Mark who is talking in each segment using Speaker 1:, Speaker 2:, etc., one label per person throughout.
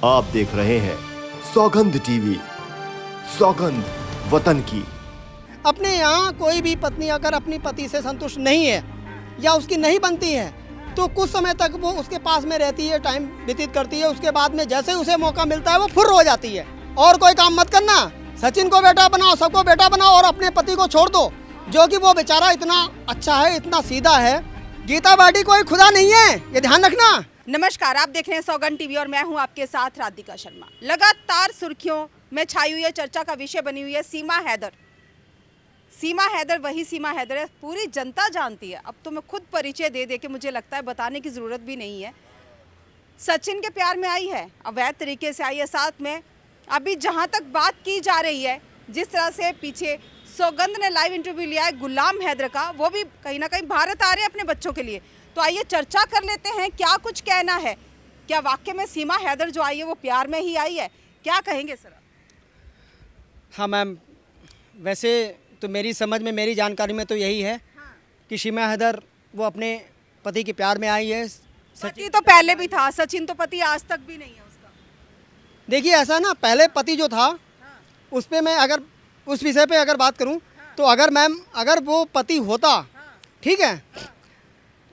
Speaker 1: आप देख रहे हैं सौगंध टीवी, सौगंध वतन की।
Speaker 2: अपने यहाँ कोई भी पत्नी अगर अपनी पति से संतुष्ट नहीं है या उसकी नहीं बनती है तो कुछ समय तक वो उसके पास में रहती है, टाइम व्यतीत करती है। उसके बाद में जैसे उसे मौका मिलता है वो फुर्र हो जाती है। और कोई काम मत करना, सचिन को बेटा बनाओ, सबको बेटा बनाओ और अपने पति को छोड़ दो, जो कि वो बेचारा इतना अच्छा है, इतना सीधा है। गीता बाटी कोई खुदा नहीं है, ये ध्यान रखना।
Speaker 3: नमस्कार, आप देख रहे हैं सौगंध टीवी और मैं हूं आपके साथ राधिका शर्मा। लगातार सुर्खियों में छाई हुई है, चर्चा का विषय बनी हुई है सीमा हैदर। सीमा हैदर वही सीमा हैदर है, पूरी जनता जानती है। अब तो मैं खुद परिचय दे दे के मुझे लगता है बताने की ज़रूरत भी नहीं है। सचिन के प्यार में आई है, अवैध तरीके से आई है। साथ में अभी जहां तक बात की जा रही है, जिस तरह से पीछे सौगंध ने लाइव इंटरव्यू लिया है गुलाम हैदर का, वो भी कहीं ना कहीं भारत आ रहे हैं अपने बच्चों के लिए। तो आइए चर्चा कर लेते हैं, क्या कुछ कहना है। क्या वाकई में सीमा हैदर जो आई है वो प्यार में ही आई है? क्या कहेंगे सर?
Speaker 2: हाँ मैम, वैसे तो मेरी समझ में, मेरी जानकारी में तो यही है कि सीमा हैदर वो अपने पति के प्यार में आई है।
Speaker 3: पति तो पहले भी था, सचिन तो पति आज तक भी नहीं है उसका।
Speaker 2: देखिए ऐसा ना, पहले पति जो था उस पे मैं अगर उस विषय पे अगर बात करूं तो अगर वो पति होता, ठीक है,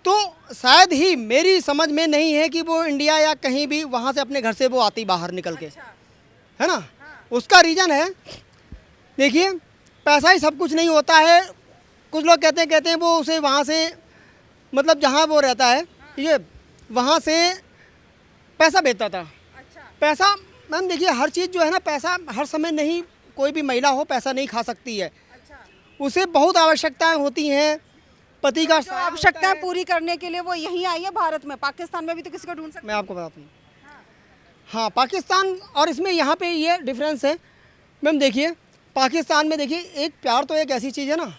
Speaker 2: तो शायद ही, मेरी समझ में नहीं है कि वो इंडिया या कहीं भी वहाँ से अपने घर से वो आती बाहर निकल के, है ना। उसका रीज़न है, देखिए पैसा ही सब कुछ नहीं होता है। कुछ लोग कहते हैं वो उसे वहाँ से, मतलब जहाँ वो रहता है ये, वहाँ से पैसा भेजता था। पैसा मैम देखिए, हर चीज़ जो है ना, पैसा हर समय नहीं, कोई भी महिला हो पैसा नहीं खा सकती है। उसे बहुत आवश्यकताएं होती हैं, पति का
Speaker 3: आवश्यकताएं पूरी करने के लिए वो यहीं आई है भारत में। पाकिस्तान में भी तो किसी को ढूंढ सकते।
Speaker 2: मैं आपको बताता हूँ। हाँ, पाकिस्तान और इसमें यहाँ पे ये डिफरेंस है मैम। देखिए पाकिस्तान में, देखिए एक प्यार तो एक ऐसी चीज़ है ना,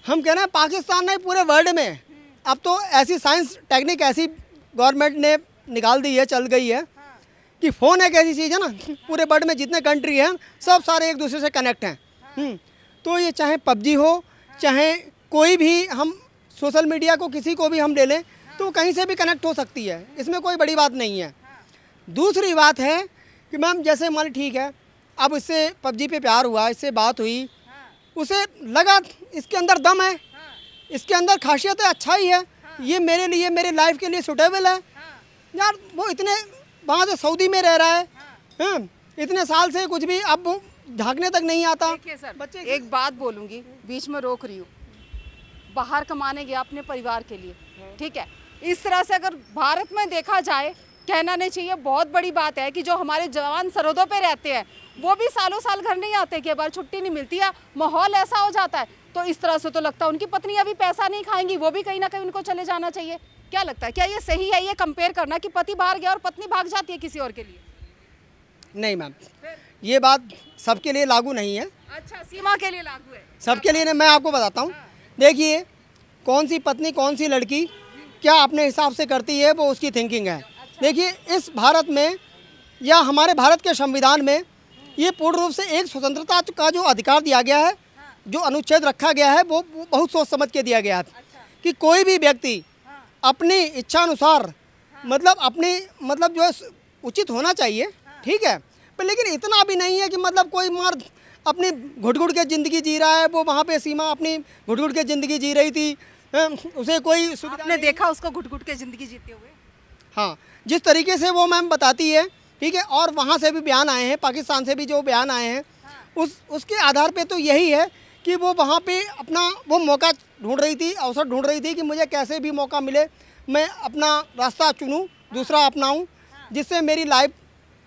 Speaker 2: हम कह रहे हैं पाकिस्तान नहीं पूरे वर्ल्ड में, अब तो ऐसी साइंस टेक्निक ऐसी गवर्नमेंट ने निकाल दी है, चल गई है कि फ़ोन एक ऐसी चीज़ है ना, पूरे वर्ल्ड में जितने कंट्री हैं सब सारे एक दूसरे से कनेक्ट हैं। तो ये चाहे पबजी हो, चाहे कोई भी, हम सोशल मीडिया को किसी को भी हम ले लें तो कहीं से भी कनेक्ट हो सकती है, इसमें कोई बड़ी बात नहीं है। दूसरी बात है कि मैम जैसे मान ठीक है, अब इससे पबजी पे प्यार हुआ, इससे बात हुई, उसे लगा इसके अंदर दम है, इसके अंदर खासियत है, अच्छा ही है, ये मेरे लिए, मेरे लाइफ के लिए सूटेबल है। यार वो इतने वहाँ से सऊदी में रह रहा है, इतने साल से कुछ भी, अब वो झाँकने तक नहीं आता।
Speaker 3: देखिए सर, बच्चे एक बात बोलूँगी, बीच में रोक रही हूँ। बाहर कमाने गया अपने परिवार के लिए, ठीक है, इस तरह से अगर भारत में देखा जाए, कहना नहीं चाहिए, बहुत बड़ी बात है कि जो हमारे जवान सरहदों पे रहते हैं वो भी सालों साल घर नहीं आते, कि बार छुट्टी नहीं मिलती है, माहौल ऐसा हो जाता है। तो इस तरह से तो लगता है उनकी पत्नी अभी पैसा नहीं खाएंगी, वो भी कहीं ना कहीं उनको चले जाना चाहिए। क्या लगता है, क्या ये सही है ये कंपेयर करना कि पति बाहर गया और पत्नी भाग जाती है किसी और के लिए?
Speaker 2: नहीं मैम, ये बात सबके लिए लागू नहीं है।
Speaker 3: अच्छा, सीमा के लिए लागू है,
Speaker 2: सबके लिए नहीं। मैं आपको बताता हूँ, देखिए कौन सी पत्नी, कौन सी लड़की क्या अपने हिसाब से करती है, वो उसकी थिंकिंग है। देखिए इस भारत में या हमारे भारत के संविधान में ये पूर्ण रूप से एक स्वतंत्रता का जो अधिकार दिया गया है, जो अनुच्छेद रखा गया है, वो बहुत सोच समझ के दिया गया है कि कोई भी व्यक्ति अपनी इच्छा अनुसार, मतलब अपनी, मतलब जो है उचित होना चाहिए, ठीक है, पर लेकिन इतना भी नहीं है कि मतलब कोई मर्द अपनी घुट-घुट के ज़िंदगी जी रहा है। वो वहाँ पे सीमा अपनी घुट-घुट के ज़िंदगी जी रही थी, उसे कोई सुविधा
Speaker 3: आपने देखा उसको घुट-घुट के ज़िंदगी जीते हुए?
Speaker 2: हाँ, जिस तरीके से वो मैम बताती है, ठीक है, और वहाँ से भी बयान आए हैं, पाकिस्तान से भी जो बयान आए हैं, उसके आधार पे तो यही है कि वो वहाँ पे अपना वो मौका ढूंढ रही थी, अवसर ढूंढ रही थी कि मुझे कैसे भी मौका मिले, मैं अपना रास्ता चुनूँ, दूसरा अपनाऊँ, जिससे मेरी लाइफ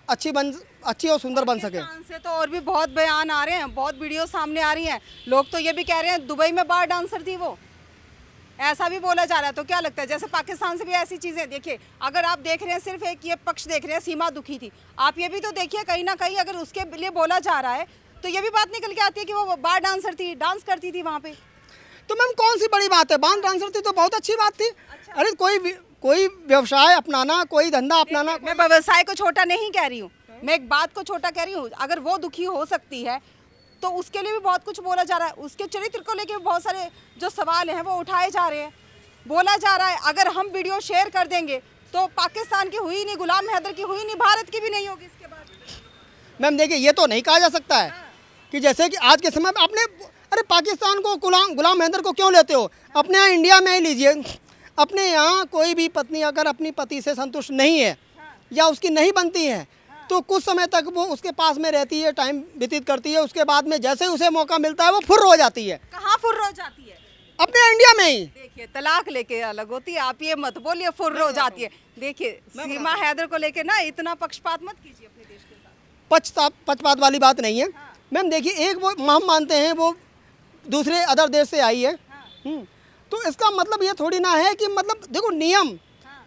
Speaker 2: अच्छी और सुंदर बन सके।
Speaker 3: पाकिस्तान से तो और भी बहुत बयान आ रहे हैं, बहुत वीडियो सामने आ रही हैं। लोग तो ये भी कह रहे हैं दुबई में बार डांसर थी वो, ऐसा भी बोला जा रहा है। तो क्या लगता है, जैसे पाकिस्तान से भी ऐसी चीज़ें, देखिए अगर आप देख रहे हैं सिर्फ एक ये पक्ष देख रहे हैं, सीमा दुखी थी, आप ये भी तो देखिए कहीं ना कहीं अगर उसके लिए बोला जा रहा है तो ये भी बात निकल के आती है कि वो बार डांसर थी, डांस करती थी वहाँ पे।
Speaker 2: तो मैम कौन सी बड़ी बात है, बार डांसर थी तो बहुत अच्छी बात थी। अरे कोई व्यवसाय अपनाना, कोई धंधा अपनाना,
Speaker 3: मैं व्यवसाय को छोटा नहीं कह रही हूँ, मैं एक बात को छोटा कह रही हूँ। अगर वो दुखी हो सकती है तो उसके लिए भी बहुत कुछ बोला जा रहा है, उसके चरित्र को लेकर बहुत सारे जो सवाल हैं वो उठाए जा रहे हैं, बोला जा रहा है। अगर हम वीडियो शेयर कर देंगे तो पाकिस्तान की हुई नहीं, गुलाम हैदर की हुई नहीं, भारत की भी नहीं होगी इसके बाद।
Speaker 2: मैम देखिए, ये तो नहीं कहा जा सकता है कि जैसे कि आज के समय में आपने, अरे पाकिस्तान को गुलाम हैदर को क्यों लेते हो? अपने यहाँ इंडिया में ही लीजिए। अपने यहाँ कोई भी पत्नी अगर अपनी पति से संतुष्ट नहीं है या उसकी नहीं बनती है तो कुछ समय तक वो उसके पास में रहती है, टाइम व्यतीत करती है। उसके बाद में जैसे उसे मौका मिलता है वो फुर्र हो जाती है।
Speaker 3: कहाँ फुर्र हो जाती है?
Speaker 2: अपने इंडिया में ही।
Speaker 3: देखिए, तलाक लेके अलग होती है, आप ये मत बोलिए फुर्र हो जाती है। देखिए, सीमा हैदर को लेके ना इतना पक्षपात मत कीजिए अपने देश के साथ।
Speaker 2: पक्षपात वाली बात नहीं है मैम। देखिए, एक वो हम मानते हैं वो दूसरे अदर देश से आई है, तो इसका मतलब ये थोड़ी ना है कि मतलब देखो नियम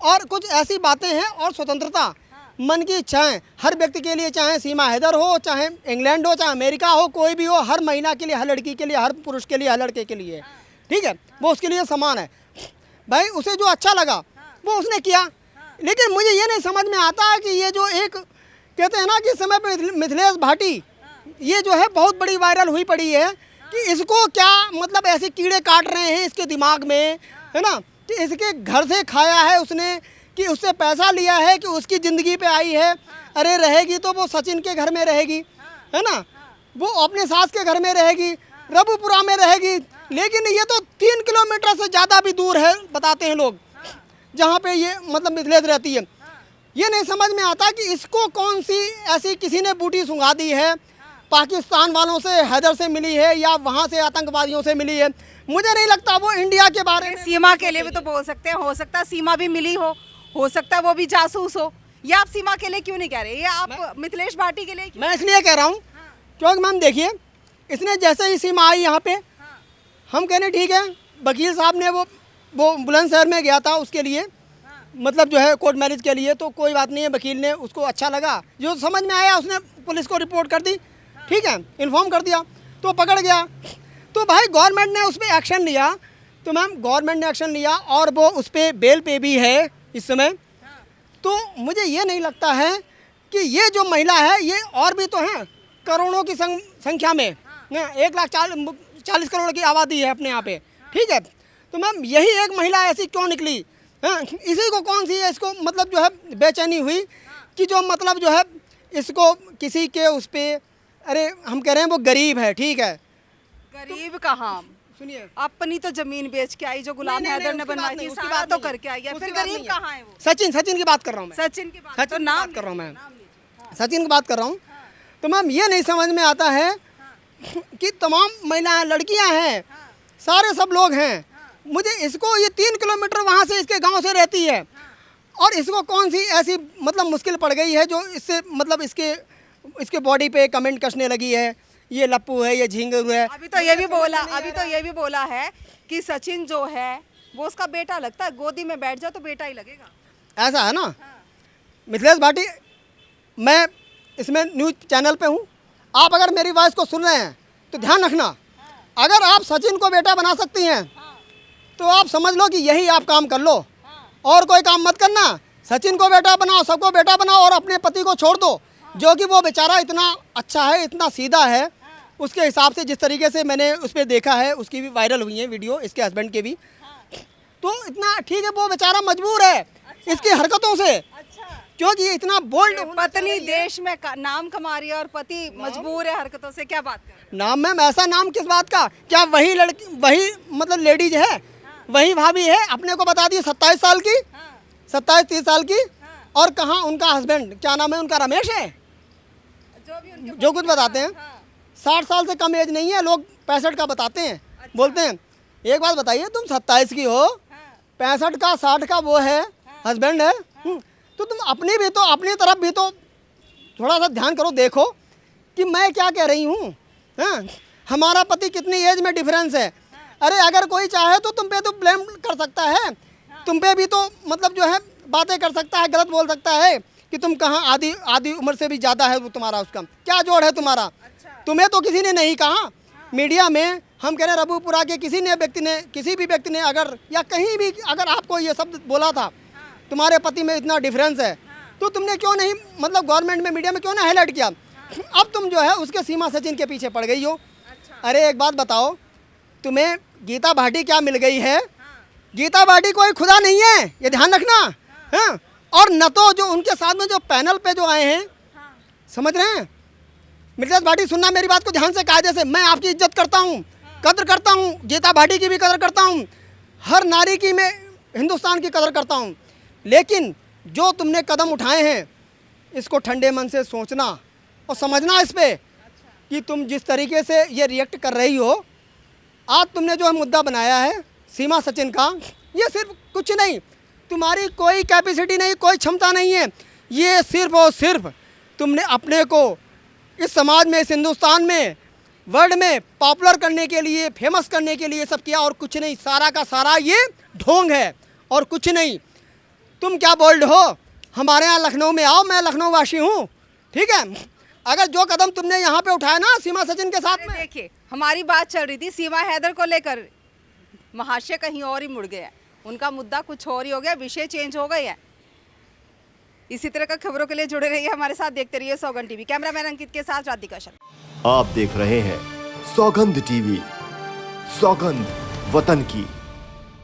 Speaker 2: और कुछ ऐसी बातें हैं और स्वतंत्रता, मन की इच्छाएं हर व्यक्ति के लिए, चाहे सीमा हैदर हो, चाहे इंग्लैंड हो, चाहे अमेरिका हो, कोई भी हो, हर महिला के लिए, हर लड़की के लिए, हर पुरुष के लिए, हर लड़के के लिए, ठीक है, वो उसके लिए समान है। भाई उसे जो अच्छा लगा वो उसने किया। लेकिन मुझे ये नहीं समझ में आता कि ये जो एक कहते हैं ना कि इस समय पे मिथिलेश भाटी ये जो है बहुत बड़ी वायरल हुई पड़ी है कि इसको क्या मतलब ऐसे कीड़े काट रहे हैं इसके दिमाग में, है ना, कि इसके घर से खाया है उसने, कि उससे पैसा लिया है, कि उसकी ज़िंदगी पे आई है। अरे रहेगी तो वो सचिन के घर में रहेगी, है ना, वो अपने सास के घर में रहेगी, रबुपुरा में रहेगी। लेकिन ये तो 3 किलोमीटर से ज़्यादा भी दूर है बताते हैं लोग, जहाँ पे ये मतलब मिथिलेश रहती है। ये नहीं समझ में आता कि इसको कौन सी ऐसी किसी ने बूटी सुंघा दी है, पाकिस्तान वालों से, हैदर से मिली है या वहाँ से आतंकवादियों से मिली है। मुझे नहीं लगता वो इंडिया के बारे में।
Speaker 3: सीमा के लिए भी तो बोल सकते हैं, हो सकता है सीमा भी मिली हो सकता है वो भी जासूस हो। ये आप सीमा के लिए क्यों नहीं कह रहे? ये आप मिथिलेश भाटी के लिए क्यों?
Speaker 2: मैं इसलिए कह रहा हूँ क्योंकि मैम देखिए, इसने जैसे ही सीमा आई यहाँ पे, हम कह रहे ठीक है, वकील साहब ने वो बुलंदशहर में गया था उसके लिए, मतलब जो है कोर्ट मैरिज के लिए, तो कोई बात नहीं है, वकील ने उसको अच्छा लगा, जो समझ में आया उसने पुलिस को रिपोर्ट कर दी, ठीक है, इन्फॉर्म कर दिया, तो पकड़ गया। तो भाई गवर्नमेंट ने उस पर एक्शन लिया, तो मैम गवर्नमेंट ने एक्शन लिया और वो उस पर बेल पे भी है इस समय। तो मुझे ये नहीं लगता है कि ये जो महिला है, ये और भी तो हैं करोड़ों की संख्या में, 1,40 करोड़ की आबादी है अपने यहाँ पे, ठीक है। तो मैम यही एक महिला ऐसी क्यों निकली? इसी को कौन सी है इसको मतलब जो है बेचैनी हुई कि जो मतलब जो है इसको किसी के उस पर, अरे हम कह रहे हैं वो गरीब है, ठीक है,
Speaker 3: गरीब कहाँ,
Speaker 2: सुनिए,
Speaker 3: अपनी तो जमीन बेच के आई जो गुलाम हैदर ने बनवाई थी, सारा तो करके आई है, फिर गरीब कहाँ है वो?
Speaker 2: सचिन की बात कर रहा हूँ मैं,
Speaker 3: सचिन की बात,
Speaker 2: सचिन की बात कर रहा हूँ मैं, सचिन की बात कर रहा हूँ। तो मैम ये नहीं समझ में आता है कि तमाम महिलाएं, लड़कियां हैं, सारे सब लोग हैं, मुझे इसको ये 3 किलोमीटर वहाँ से इसके गांव से रहती है और इसको कौन सी ऐसी मतलब मुश्किल पड़ गई है जो इससे मतलब इसके बॉडी पे कमेंट कसने लगी है, ये लप्पू है, ये झिंगरू है।
Speaker 3: अभी तो ये भी बोला है कि सचिन जो है वो उसका बेटा लगता है, गोदी में बैठ जाओ तो बेटा ही लगेगा।
Speaker 2: ऐसा है ना मिथिलेश भाटी, मैं इसमें न्यूज़ चैनल पे हूँ, आप अगर मेरी वॉइस को सुन रहे हैं तो ध्यान रखना, अगर आप सचिन को बेटा बना सकती हैं तो आप समझ लो कि यही आप काम कर लो और कोई काम मत करना। सचिन को बेटा बनाओ, सबको बेटा बनाओ और अपने पति को छोड़ दो, जो कि वो बेचारा इतना अच्छा है, इतना सीधा है, उसके हिसाब से जिस तरीके से मैंने उस पर देखा है, उसकी भी वायरल हुई है वीडियो, इसके हस्बैंड के भी, तो इतना ठीक है, वो बेचारा मजबूर है इसकी हरकतों से, क्योंकि ये इतना बोल्ड।
Speaker 3: पत्नी देश में नाम कमा रही है और पति मजबूर है हरकतों से, क्या बात कर?
Speaker 2: नाम मैम ऐसा नाम किस बात का? क्या वही लड़की, वही मतलब लेडीज है, वही भाभी है, अपने को बता दी 27 साल की, 27-30 साल की, और कहाँ उनका हस्बैंड, क्या नाम है उनका, रमेश है, जो कुछ बताते हैं, 60 साल से कम एज नहीं है, लोग 65 का बताते हैं, बोलते हैं। एक बात बताइए, तुम 27 की हो, 65 का 60 का वो है हस्बैंड है, तो तुम अपनी तरफ भी तो थोड़ा सा ध्यान करो, देखो कि मैं क्या कह रही हूँ। हमारा पति कितनी एज में डिफरेंस है। अरे अगर कोई चाहे तो तुम पे तो ब्लेम कर सकता है, तुम पे भी तो मतलब जो है बातें कर सकता है, गलत बोल सकता है कि तुम कहाँ आधी उम्र से भी ज़्यादा है वो तुम्हारा, उसका क्या जोड़ है तुम्हारा। तुम्हें तो किसी ने नहीं कहा मीडिया में, हम कह रहे हैं रबुपुरा के किसी भी व्यक्ति ने अगर या कहीं भी अगर आपको ये शब्द बोला था तुम्हारे पति में इतना डिफरेंस है, तो तुमने क्यों नहीं मतलब गवर्नमेंट में मीडिया में क्यों ना हाईलाइट किया। अब तुम जो है उसके सीमा सचिन के पीछे पड़ गई हो। अरे एक बात बताओ, तुम्हें गीता भाटी क्या मिल गई है? गीता भाटी कोई खुदा नहीं है, ये ध्यान रखना। हाँ, और न तो जो उनके साथ में जो पैनल पे जो आए हैं, समझ रहे हैं, मिर्जाज भाटी सुनना मेरी बात को ध्यान से, कायदे से। मैं आपकी इज्जत करता हूँ, कदर करता हूँ, गीता भाटी की भी कदर करता हूँ, हर नारी की मैं हिंदुस्तान की कदर करता हूँ। लेकिन जो तुमने कदम उठाए हैं इसको ठंडे मन से सोचना और समझना इस पे कि तुम जिस तरीके से ये रिएक्ट कर रही हो। आज तुमने जो मुद्दा बनाया है सीमा सचिन का, ये सिर्फ कुछ नहीं, तुम्हारी कोई कैपेसिटी नहीं, कोई क्षमता नहीं है, ये सिर्फ और सिर्फ तुमने अपने को इस समाज में, इस हिंदुस्तान में, वर्ल्ड में पॉपुलर करने के लिए, फेमस करने के लिए सब किया और कुछ नहीं। सारा का सारा ये ढोंग है और कुछ नहीं। तुम क्या बोल्ड हो, हमारे यहाँ लखनऊ में आओ, मैं लखनऊ वासी हूँ, ठीक है। अगर जो कदम तुमने यहाँ पे उठाया ना सीमा सचिन के साथ में,
Speaker 3: देखिए हमारी बात चल रही थी सीमा हैदर को लेकर, महाशय कहीं और ही मुड़ गया, उनका मुद्दा कुछ और ही हो गया, विषय चेंज हो गई है। इसी तरह का खबरों के लिए जुड़े रहिए हमारे साथ, देखते रहिए सौगंध टीवी। कैमरामैन अंकित के साथ राधिका शर्मा।
Speaker 1: आप देख रहे हैं सौगंध टीवी, सौगंध वतन की।